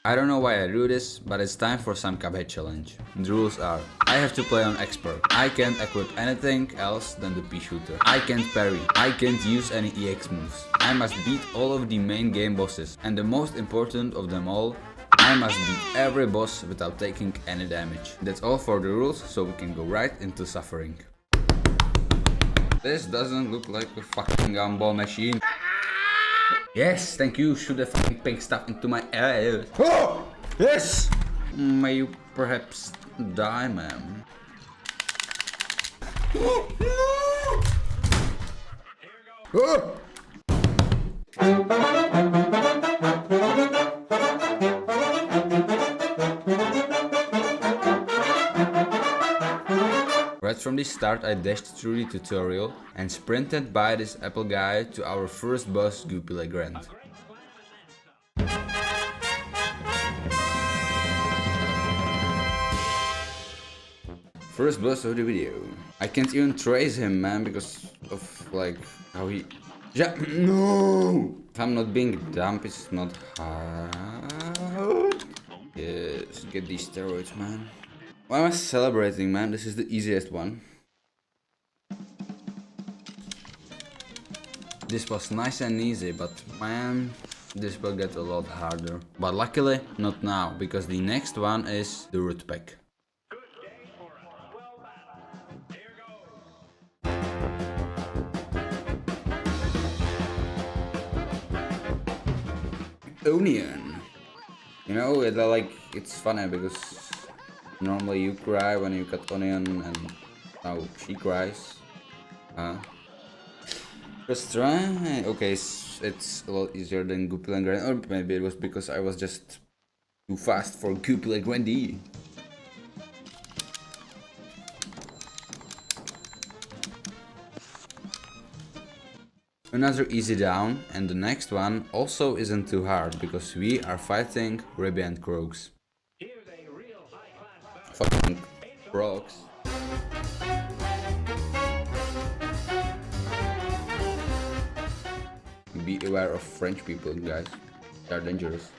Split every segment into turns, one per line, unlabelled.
I don't know why I do this, but it's time for some Cuphead challenge. The rules are: I have to play on expert. I can't equip anything else than the Peashooter. I can't parry. I can't use any EX moves. I must beat all of the main game bosses. And the most important of them all, I must beat every boss without taking any damage. That's all for the rules, so we can go right into suffering. This doesn't look like a fucking gumball machine. Yes, thank you. Shoot the fucking pink stuff into my ass. Oh! Yes! May you perhaps die, ma'am. Oh, no! Oh! Right from the start, I dashed through the tutorial and sprinted by this apple guy to our first boss, Cuphead. First boss of the video. I can't even trace him, man, because of like how he... Yeah, no! If I'm not being dumb, it's not hard. Yes, get these steroids, man. Why am I celebrating, man? This is the easiest one. This was nice and easy, but man, this will get a lot harder. But luckily, not now, because the next one is the root pack. Onion. You know, it's funny because normally you cry when you cut onion, and now she cries. Just try. Okay, it's a lot easier than Cuphead, or maybe it was because I was just too fast for Cuphead. Another easy down, and the next one also isn't too hard because we are fighting Radiant Croaks. Fucking frogs. Be aware of French people, guys. They're dangerous.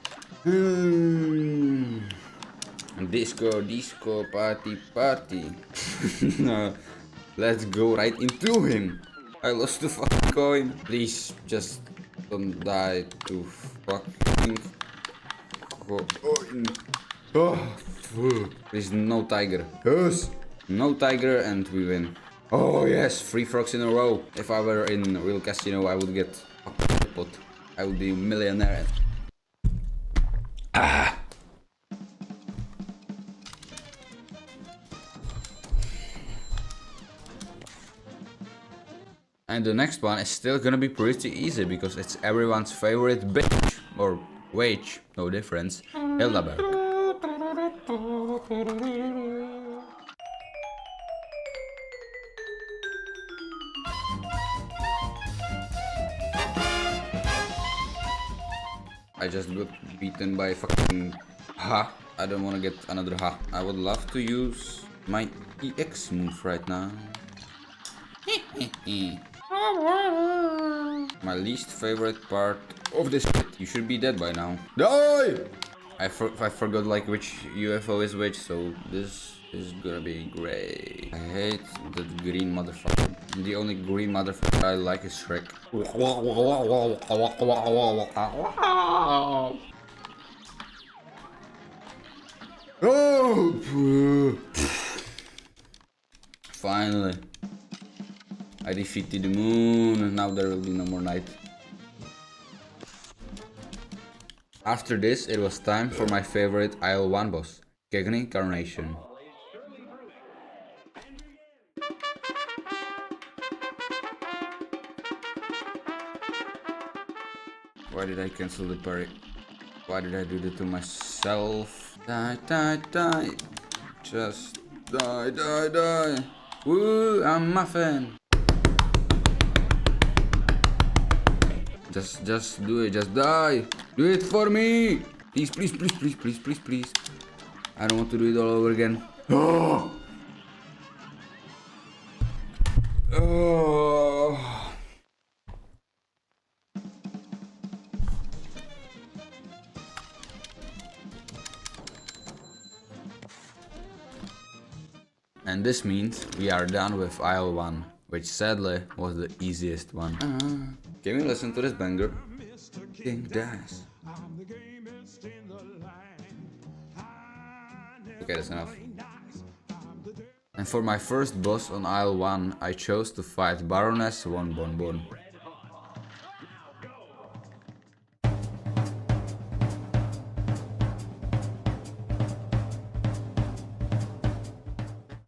Disco, disco, party, party. Let's go right into him. I lost the fucking coin. Please, just don't die to fucking coin. Oh, fuck. Please, no tiger. Yes! No tiger and we win. Oh yes, 3 frogs in a row. If I were in a real casino, I would get a pot. I would be a millionaire. Ah! And the next one is still gonna be pretty easy because it's everyone's favorite bitch, or wage, no difference, Hildaberg. I just got beaten by fucking ha. I don't wanna get another ha. I would love to use my EX move right now. My least favorite part of this shit. You should be dead by now. Die! I forgot like which UFO is which, so this is gonna be great. I hate that green motherfucker. The only green motherfucker I like is Shrek. Oh! Finally. I defeated the moon, now there will be no more night. After this, it was time for my favorite Isle 1 boss, Kegni Carnation. Why did I cancel the parry? Why did I do that to myself? Die, die, die. Just die, die, die. Woo, I'm muffin. Just do it, just die. Do it for me. Please, please, please, please, please, please, please. I don't want to do it all over again. Oh. Oh. And this means we are done with aisle 1, which sadly was the easiest one. Can we listen to this banger? King Dice. Okay, that's enough. And for my first boss on aisle 1, I chose to fight Baroness Von Bonbon.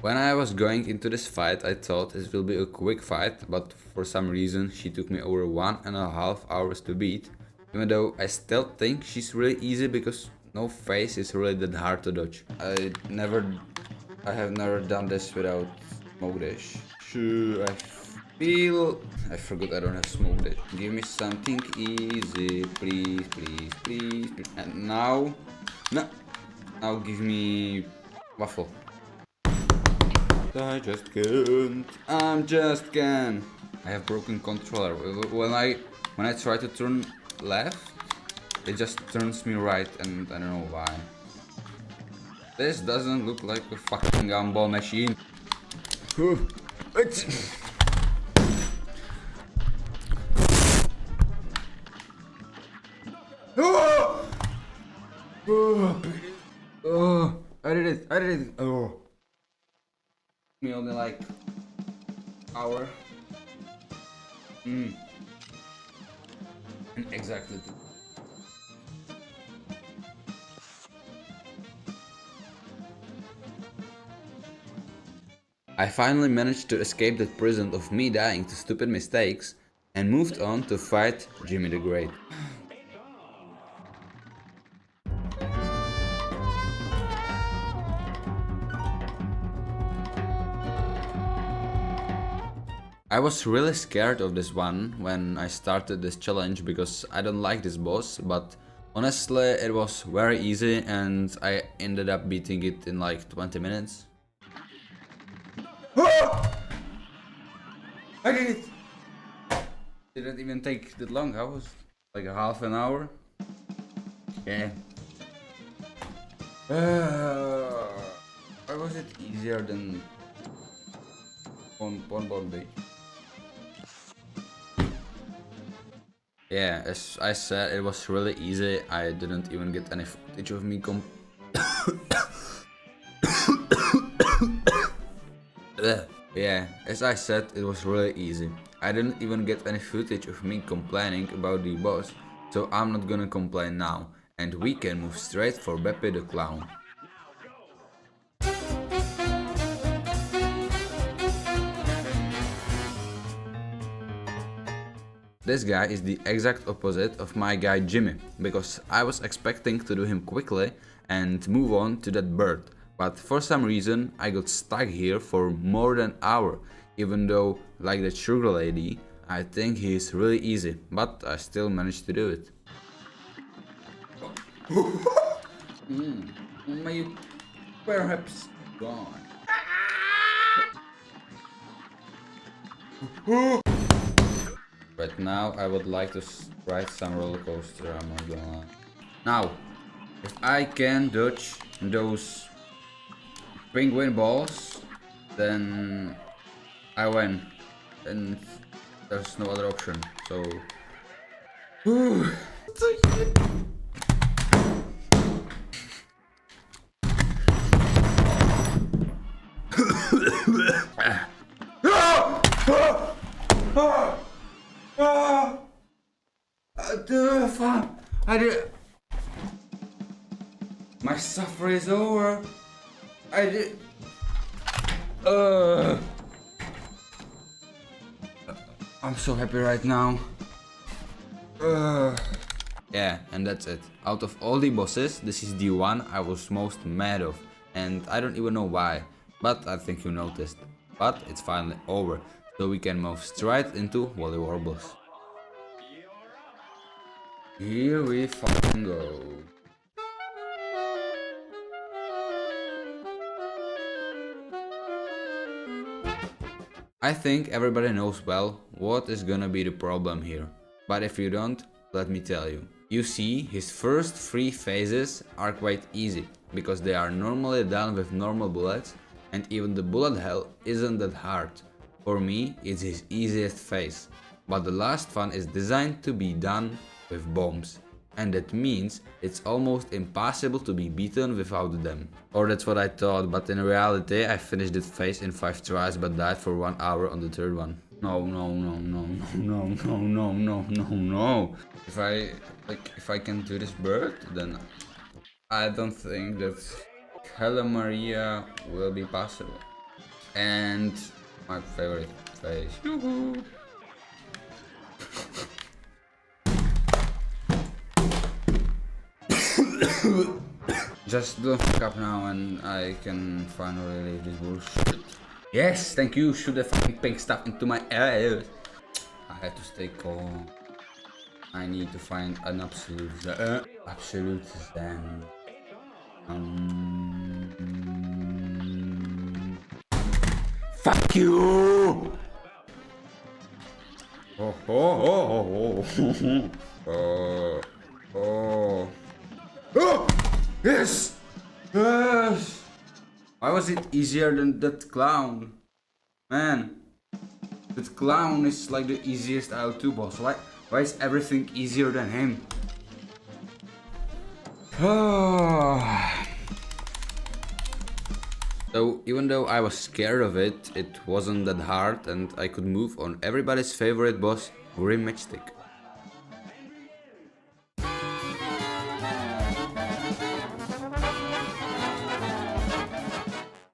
When I was going into this fight, I thought it will be a quick fight, but for some reason she took me over 1.5 hours to beat, even though I still think she's really easy because no face is really that hard to dodge. I have never done this without smoke dash. I forgot I don't have smoke dash. Give me something easy, please, please, please. And now give me waffle. I just can't. I have broken controller. When I try to turn left, it just turns me right, and I don't know why. This doesn't look like a fucking gumball machine. I did it. Oh. Me only like hour. And exactly 2. I finally managed to escape that prison of me dying to stupid mistakes and moved on to fight Jimmy the Great. I was really scared of this one when I started this challenge because I don't like this boss, but honestly it was very easy and I ended up beating it in like 20 minutes. I did it! Didn't even take that long, I was like a half an hour. Yeah. Why was it easier than Bonbon Beach? Yeah, as I said, it was really easy. I didn't even get any footage of me Yeah, as I said, it was really easy. I didn't even get any footage of me complaining about the boss, so I'm not gonna complain now. And we can move straight for Beppe the Clown. This guy is the exact opposite of my guy Jimmy, because I was expecting to do him quickly and move on to that bird, but for some reason I got stuck here for more than an hour, even though, like that sugar lady, I think he is really easy, but I still managed to do it. May you perhaps gone. But now I would like to ride some roller coaster, I'm not gonna lie. Now, if I can dodge those penguin balls, then I win. And there's no other option, so... I did. My suffering is over. I did. I'm so happy right now. Yeah, and that's it. Out of all the bosses, this is the one I was most mad of, and I don't even know why. But I think you noticed. But it's finally over, so we can move straight into Wally Warbles. Here we fucking go. I think everybody knows well what is gonna be the problem here. But if you don't, let me tell you. You see, his first 3 phases are quite easy, because they are normally done with normal bullets, And even the bullet hell isn't that hard. For me, it's his easiest phase. But the last one is designed to be done with bombs. And that means it's almost impossible to be beaten without them. Or that's what I thought, but in reality I finished that phase in 5 tries but died for 1 hour on the third one. No. If I can do this bird, then I don't think that Hella Maria will be possible. And my favorite phase. Yoo-hoo. Just don't fuck up now and I can finally leave this bullshit. Yes, thank you. Shoot the fucking pink stuff into my ears. I had to stay calm. I need to find an absolute zen. Fuck you! Oh! Yes! Yes! Why was it easier than that clown? Man, that clown is like the easiest IL2 boss. Why is everything easier than him? So even though I was scared of it, it wasn't that hard and I could move on everybody's favorite boss, Grim Matchstick.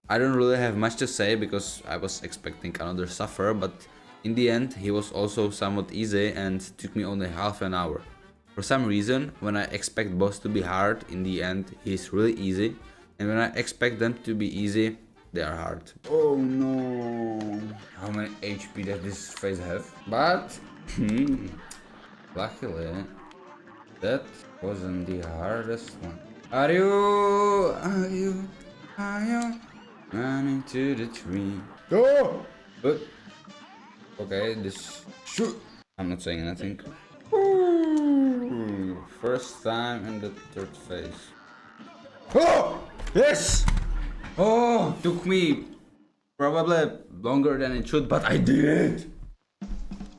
I don't really have much to say because I was expecting another suffer, but in the end he was also somewhat easy and took me only half an hour. For some reason, when I expect boss to be hard, in the end he's really easy, and when I expect them to be easy, they are hard. Oh no! How many HP does this phase have? But, luckily, that wasn't the hardest one. Are you running to the tree? Oh! But, okay, this shoot. I'm not saying anything. Ooh, first time in the third phase. Oh! Yes! Oh, took me probably longer than it should, but I did it!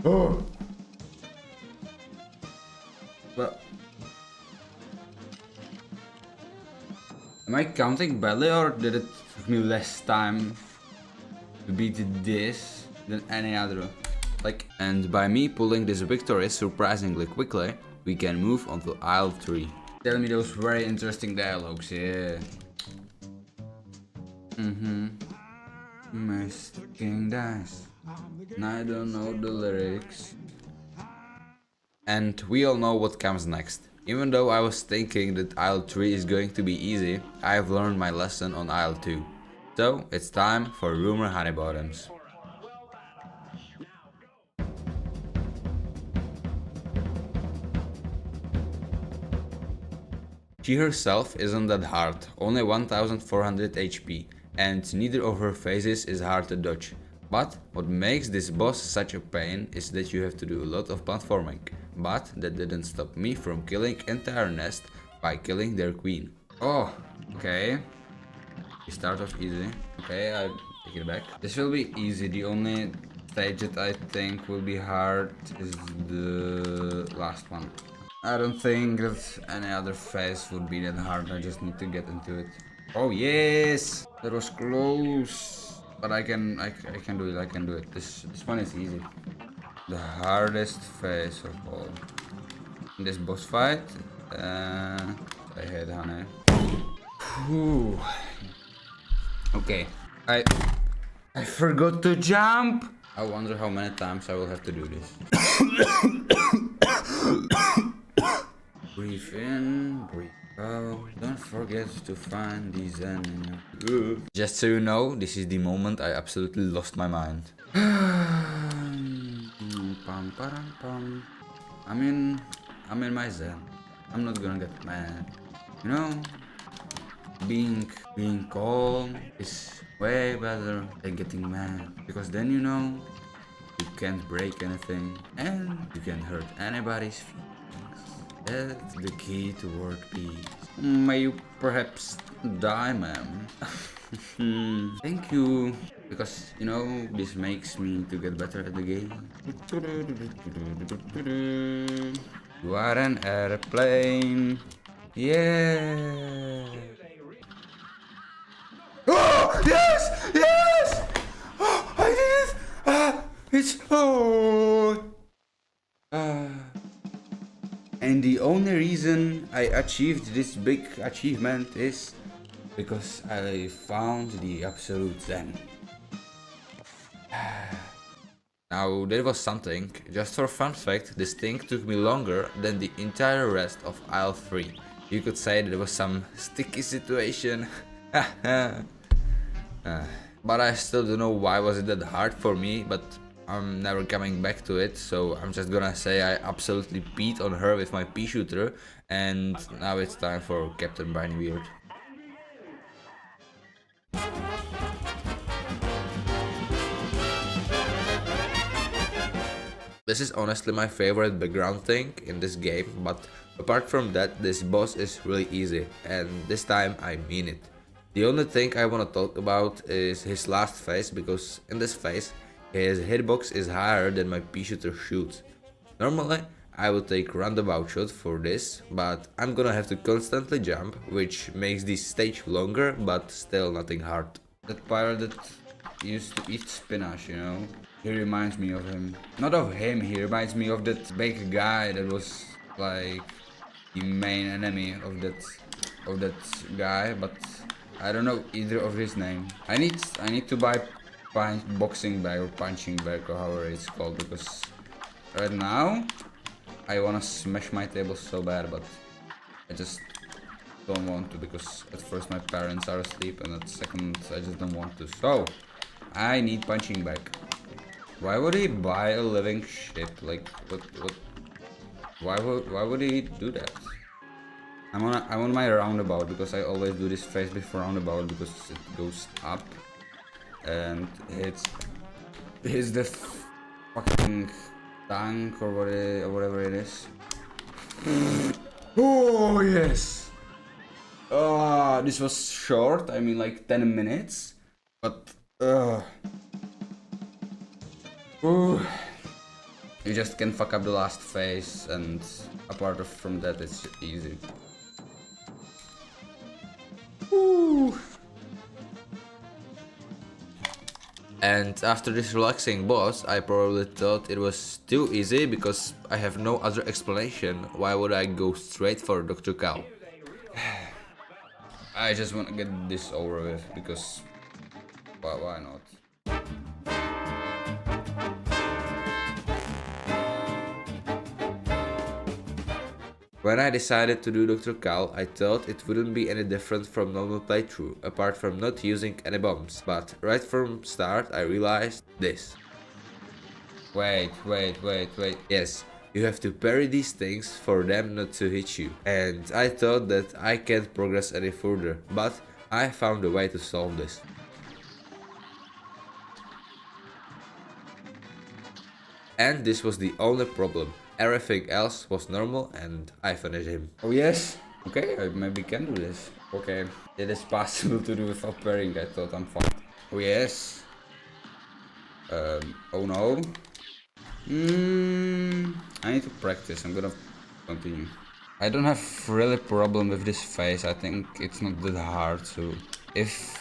Oh! But am I counting badly or did it take me less time to beat this than any other? And by me pulling this victory surprisingly quickly, we can move on to Isle 3. Tell me those very interesting dialogues, yeah. My sticking dice. And I don't know the lyrics. And we all know what comes next. Even though I was thinking that Isle 3 is going to be easy, I have learned my lesson on Isle 2. So it's time for Rumor Honeybottoms. She herself isn't that hard, only 1400 HP, and neither of her phases is hard to dodge. But what makes this boss such a pain is that you have to do a lot of platforming. But that didn't stop me from killing entire nest by killing their queen. Oh, okay. We start off easy. Okay, I take it back. This will be easy. The only stage that I think will be hard is the last one. I don't think that any other phase would be that hard. I just need to get into it. Oh yes, that was close. But I can do it. I can do it. This one is easy. The hardest phase of all. In this boss fight, I hate honey. Whew. Okay, I forgot to jump. I wonder how many times I will have to do this. Breathe in, breathe out. Don't forget to find the zen in your groove. Just so you know, this is the moment I absolutely lost my mind. I'm in my zen. I'm not gonna get mad. You know, being calm is way better than getting mad. Because then you know you can't break anything and you can't hurt anybody's feelings. That's the key toward peace. May you perhaps die, ma'am. Thank you. Because, you know, this makes me to get better at the game. You are an airplane. Yeah. Oh, yes! Yes! Oh, I did it! It's... Oh! And the only reason I achieved this big achievement is because I found the absolute Zen. Now that was something. Just for fun fact, this thing took me longer than the entire rest of aisle 3. You could say that it was some sticky situation. But I still don't know why was it that hard for me, but I'm never coming back to it, so I'm just gonna say I absolutely beat on her with my Peashooter, and now it's time for Captain Brineweird. This is honestly my favorite background thing in this game, but apart from that, this boss is really easy, and this time I mean it. The only thing I wanna talk about is his last phase, because in this phase, his hitbox is higher than my Peashooter shoots. Normally, I would take roundabout shot for this, but I'm gonna have to constantly jump, which makes this stage longer, but still nothing hard. That pirate that used to eat spinach, you know? He reminds me of him. Not of him, he reminds me of that big guy that was like the main enemy of that guy, but I don't know either of his name. I need to buy boxing bag or punching bag or however it's called, because right now I wanna smash my table so bad, but I just don't want to, because at first my parents are asleep and at second I just don't want to. So I need punching bag. Why would he buy a living ship? Like what why would he do that? I'm on my roundabout, because I always do this phase before roundabout, because it goes up and hits the fucking tank or whatever it is. Oh yes! This was short, I mean like 10 minutes, but you just can fuck up the last phase, and apart from that it's easy. And after this relaxing boss, I probably thought it was too easy, because I have no other explanation. Why would I go straight for Dr. Cow? I just want to get this over with, because why not? When I decided to do Dr. Cal, I thought it wouldn't be any different from normal playthrough, apart from not using any bombs, but right from start I realized this. Wait. Yes, you have to parry these things for them not to hit you. And I thought that I can't progress any further, but I found a way to solve this. And this was the only problem. Everything else was normal and I finished him. Oh yes? Okay, I maybe can do this. Okay, it is possible to do without parrying. I thought I'm fine. Oh yes. Oh no. I need to practice. I'm gonna continue. I don't have really problem with this phase. I think it's not that hard. So if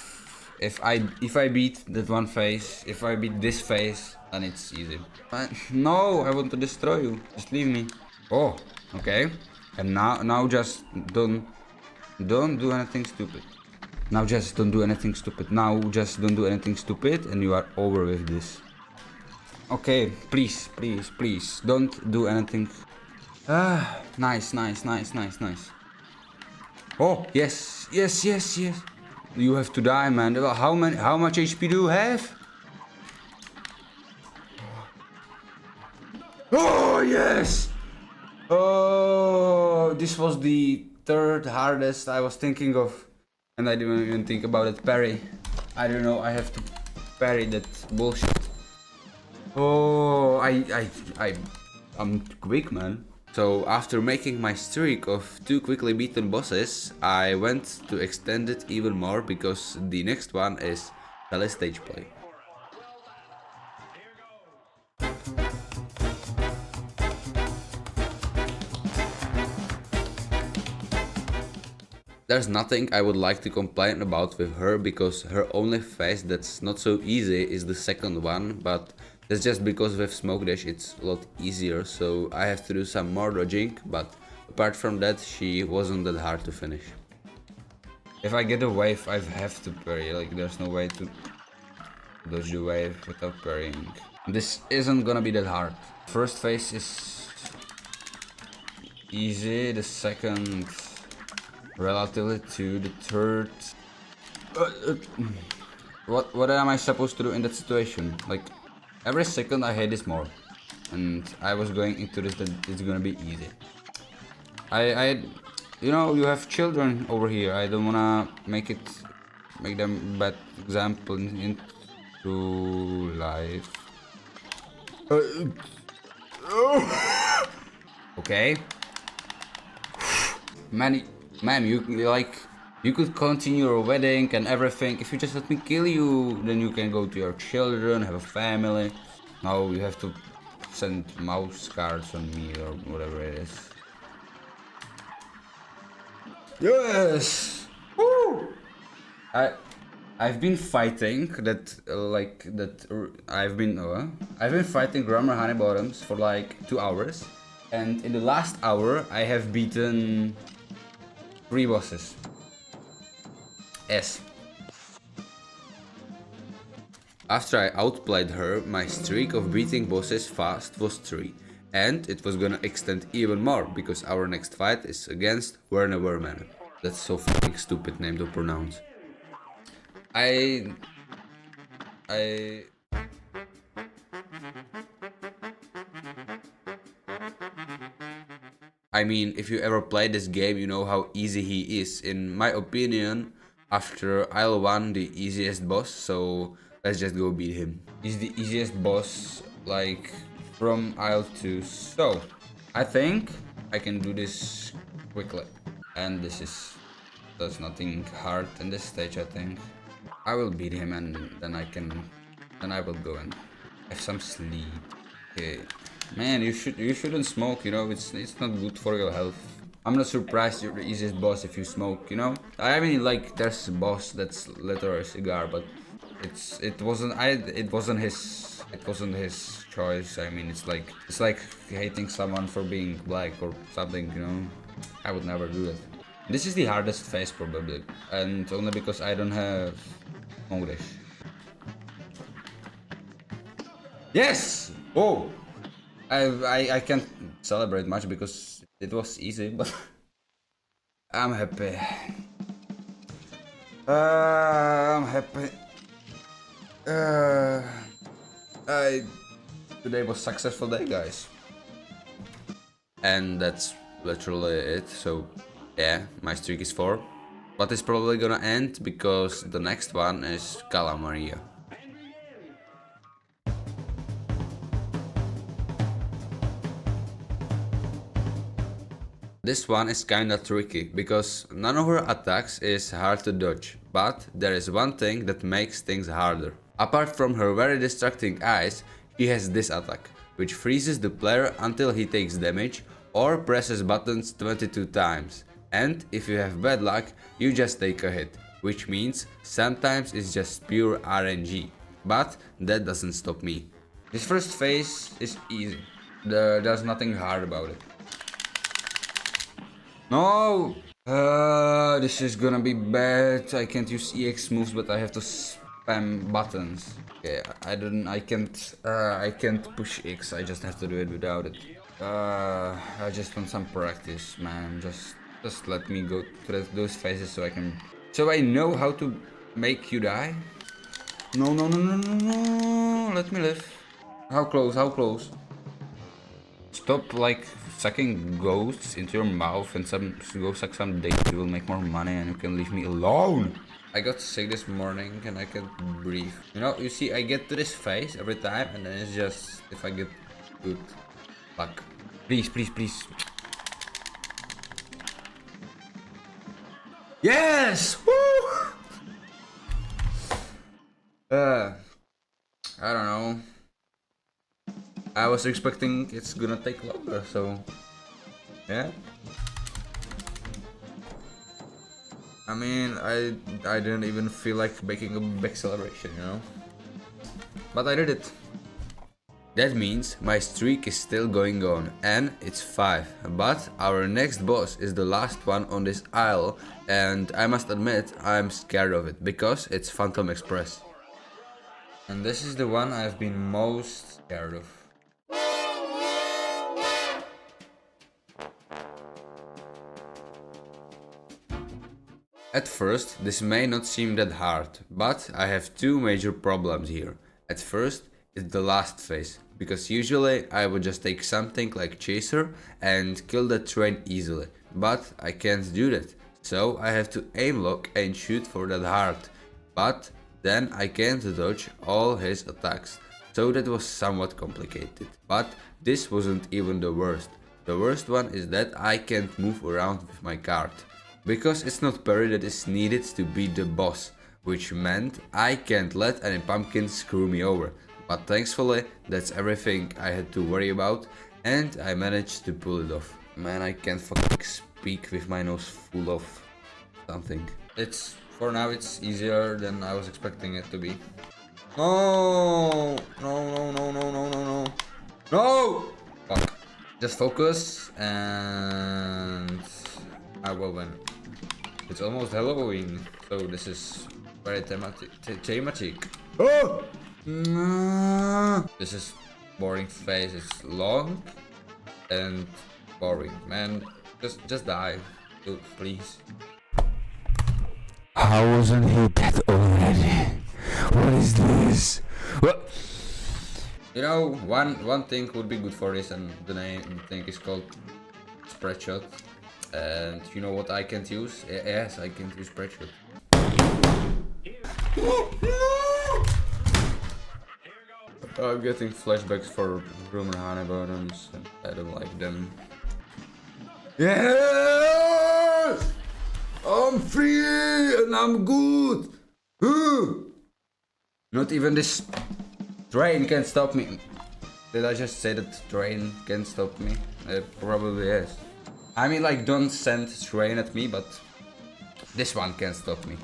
I beat that one phase, if I beat this phase, then it's easy. No, I want to destroy you. Just leave me. Oh, okay. And now just don't do anything stupid. Now just don't do anything stupid. Now just don't do anything stupid, and you are over with this. Okay, please, don't do anything. Nice. Oh, yes. You have to die, man. How much HP do you have? Oh, yes! Oh, this was the third hardest I was thinking of. And I didn't even think about it. Parry. I don't know, I have to parry that bullshit. Oh, I'm quick, man. So after making my streak of 2 quickly beaten bosses, I went to extend it even more because the next one is telestage play. There's nothing I would like to complain about with her because her only phase that's not so easy is the second one, but that's just because with Smoke Dash it's a lot easier, so I have to do some more dodging, but apart from that she wasn't that hard to finish. If I get a wave I have to parry, like there's no way to dodge the wave without parrying. This isn't gonna be that hard. First phase is easy, the second relatively to the third. What am I supposed to do in that situation? Like every second I hate this more, and I was going into this that it's gonna be easy. You know, you have children over here. I don't wanna make them bad example into life. Okay. Ma'am, you could continue your wedding and everything. If you just let me kill you, then you can go to your children, have a family. No, you have to send mouse cards on me or whatever it is. Yes! Woo! I've been fighting I've been fighting Grammar Honeybottoms for like 2 hours, and in the last hour I have beaten 3 bosses. Yes. After I outplayed her, my streak of beating bosses fast was 3. And it was gonna extend even more, because our next fight is against Werner Werman. That's so fucking stupid name to pronounce. I mean, if you ever played this game, you know how easy he is. In my opinion, after Isle 1, the easiest boss, so let's just go beat him. He's the easiest boss, like, from Isle 2, so I think I can do this quickly. And there's nothing hard in this stage, I think. I will beat him and then I will go and have some sleep. Okay. Man, you shouldn't smoke, you know, it's not good for your health. I'm not surprised you're the easiest boss if you smoke, you know? I mean, like, there's a boss that's literally a cigar, but it wasn't his choice. I mean, it's like hating someone for being black or something, you know? I would never do that. This is the hardest phase probably, and only because I don't have English. Yes! Oh! I can't celebrate much because it was easy, but I'm happy. I'm happy. Today was successful day, guys. And that's literally it. So yeah, my streak is 4. But it's probably gonna end because the next one is Calamaria. This one is kinda tricky, because none of her attacks is hard to dodge, but there is one thing that makes things harder. Apart from her very distracting eyes, she has this attack, which freezes the player until he takes damage or presses buttons 22 times. And if you have bad luck, you just take a hit, which means sometimes it's just pure RNG. But that doesn't stop me. This first phase is easy, there's nothing hard about it. No! This is gonna be bad. I can't use EX moves, but I have to spam buttons. Okay, I can't push X. I just have to do it without it. I just want some practice, man. Just let me go through those phases so I know how to make you die. No, no, no, no, no, no. Let me live. How close? How close? Stop, like, sucking ghosts into your mouth and go suck some dick. You will make more money and you can leave me alone. I got sick this morning and I can't breathe. You know, you see, I get to this phase every time and then it's just if I get good luck. Please, please, please. Yes! Woo! I don't know. I was expecting it's gonna take longer, so yeah. I mean, I didn't even feel like making a big celebration, you know? But I did it. That means my streak is still going on, and it's 5. But our next boss is the last one on this isle, and I must admit I'm scared of it, because it's Phantom Express. And this is the one I've been most scared of. At first, this may not seem that hard, but I have two major problems here. At first, it's the last phase, because usually I would just take something like Chaser and kill the train easily, but I can't do that, so I have to aim lock and shoot for that heart, but then I can't dodge all his attacks, so that was somewhat complicated. But this wasn't even the worst. The worst one is that I can't move around with my card, because it's not parry that is needed to beat the boss, which meant I can't let any pumpkins screw me over. But thankfully, that's everything I had to worry about, and I managed to pull it off. Man, I can't fucking speak with my nose full of something. For now, it's easier than I was expecting it to be. No! No, no, no, no, no, no, no. No! Fuck. Just focus, and I will win. It's almost Halloween, so this is very thematic. Oh! This is boring phase. It's long and boring. Man, just die, dude, please.
How wasn't he dead already? What is this? What?
You know, one thing would be good for this, and the thing is called Spreadshot. And you know what I can't use? Yes, I can't use Spreadshot. I'm getting flashbacks for Room and Honey Bottoms, and I don't like them. Yes! I'm free and I'm good! Not even this train can stop me. Did I just say that train can stop me? It probably is. I mean, like, don't send train at me, but this one can stop me.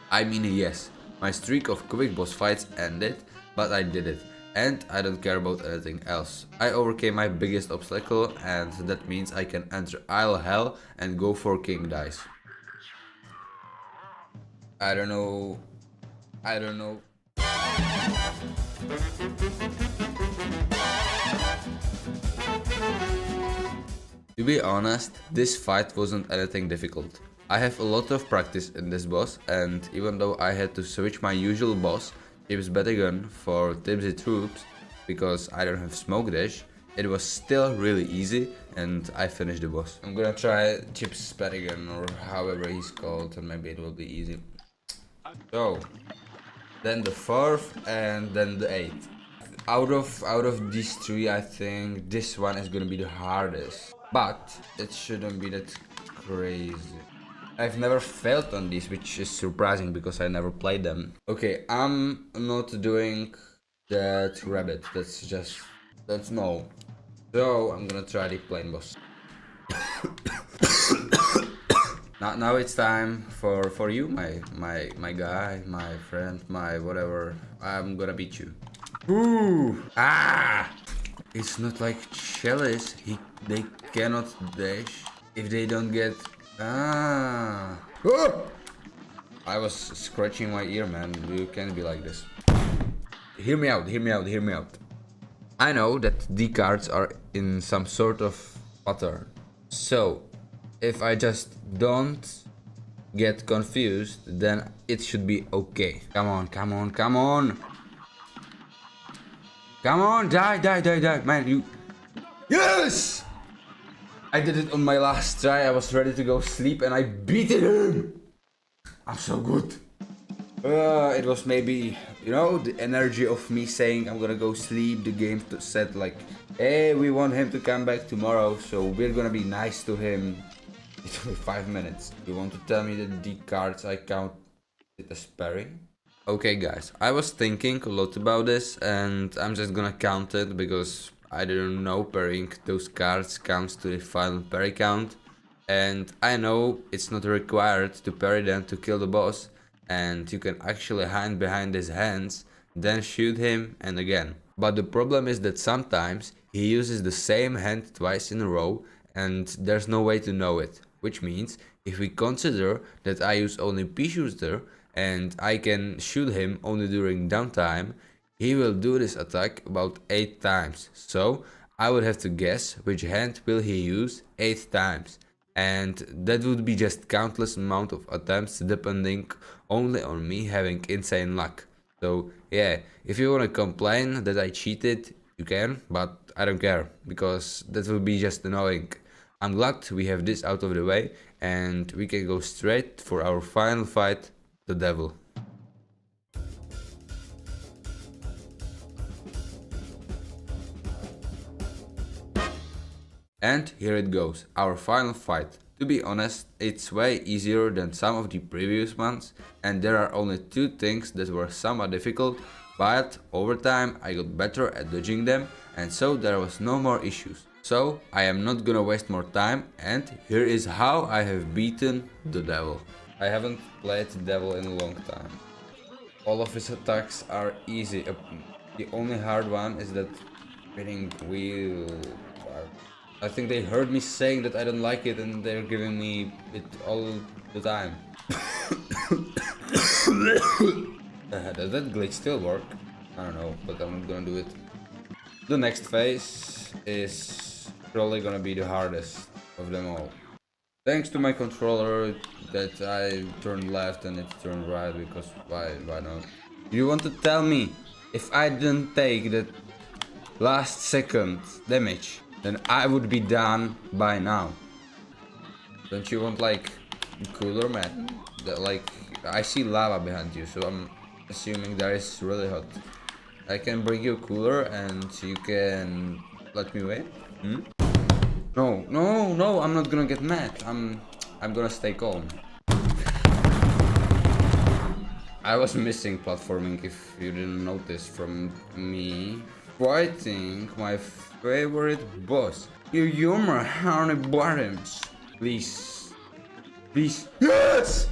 I mean, yes, my streak of quick boss fights ended, but I did it. And I don't care about anything else. I overcame my biggest obstacle, and that means I can enter Isle Hell and go for King Dice. I don't know. To be honest, this fight wasn't anything difficult. I have a lot of practice in this boss, and even though I had to switch my usual boss, Chips Batagon, for Tipsy Troops, because I don't have Smoke Dash, it was still really easy, and I finished the boss. I'm gonna try Chips Batagon, or however he's called, and maybe it will be easy. So, then the 4th, and then the 8th. Out of these 3, I think this one is gonna be the hardest. But it shouldn't be that crazy. I've never failed on these, which is surprising because I never played them. Okay, I'm not doing that rabbit. That's no. So I'm gonna try the plain boss. Now it's time for you, my guy, my friend, my whatever. I'm gonna beat you. Ooh! Ah! It's not like Chalice. They cannot dash if they don't get. Ah! Oh! I was scratching my ear, man. You can't be like this. Hear me out. Hear me out. Hear me out. I know that the cards are in some sort of pattern. So, if I just don't get confused, then it should be okay. Come on, come on, come on. Come on, die, man, you... Yes! I did it on my last try. I was ready to go sleep and I beat him. I'm so good. It was maybe, you know, the energy of me saying I'm gonna go sleep. The game said like, hey, we want him to come back tomorrow, so we're gonna be nice to him. It took me 5 minutes. You want to tell me that the cards I count it as parrying? Okay guys, I was thinking a lot about this and I'm just gonna count it because I didn't know parrying those cards counts to the final parry count. And I know it's not required to parry them to kill the boss, and you can actually hide behind his hands, then shoot him and again. But the problem is that sometimes he uses the same hand twice in a row and there's no way to know it. Which means if we consider that I use only Peashooter and I can shoot him only during downtime, he will do this attack about 8 times. So I would have to guess which hand will he use 8 times. And that would be just countless amount of attempts depending only on me having insane luck. So yeah, if you wanna complain that I cheated, you can, but I don't care, because that would be just annoying. I'm glad we have this out of the way and we can go straight for our final fight, the devil. And here it goes, our final fight. To be honest, it's way easier than some of the previous ones, and there are only 2 things that were somewhat difficult, but over time I got better at dodging them, and so there was no more issues. So I am not gonna waste more time, and here is how I have beaten the devil. I haven't played the devil in a long time. All of his attacks are easy. The only hard one is that spinning wheel. I think they heard me saying that I don't like it and they're giving me it all the time. Does that glitch still work? I don't know, but I'm not gonna do it. The next phase is probably gonna be the hardest of them all. Thanks to my controller that I turned left and it turned right, because why not? You want to tell me if I didn't take that last second damage, then I would be done by now. Don't you want like cooler, man? Like, I see lava behind you, so I'm assuming that is really hot. I can bring you a cooler and you can let me wait. No, I'm not gonna get mad. I'm gonna stay calm. I was missing platforming, if you didn't notice, from me fighting my favorite boss. You humor honey bottoms. Please. Please. Yes!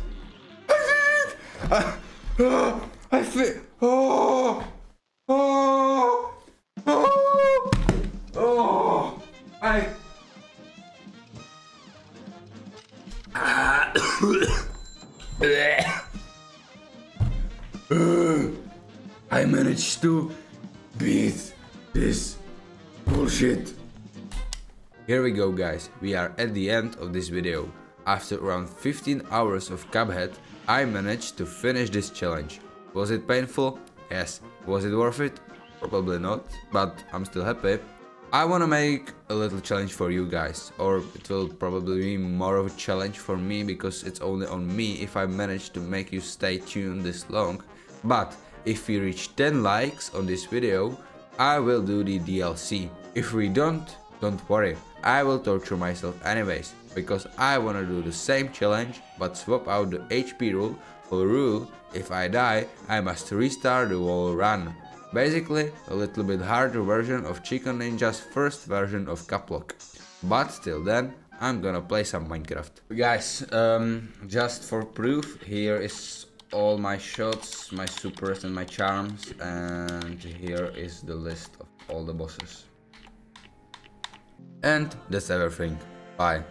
I did it! I feel. I managed to beat this bullshit. Here we go guys, we are at the end of this video. After around 15 hours of Cuphead, I managed to finish this challenge. Was it painful? Yes. Was it worth it? Probably not, but I'm still happy. I wanna make a little challenge for you guys, or it will probably be more of a challenge for me because it's only on me if I manage to make you stay tuned this long. But if we reach 10 likes on this video, I will do the DLC. If we don't worry, I will torture myself anyways, because I wanna do the same challenge but swap out the HP rule for rule. If I die, I must restart the whole run. Basically, a little bit harder version of Chicken Ninja's first version of cuplocke. But till then, I'm gonna play some Minecraft. Guys, just for proof, here is all my shots, my supers and my charms, and here is the list of all the bosses. And that's everything. Bye.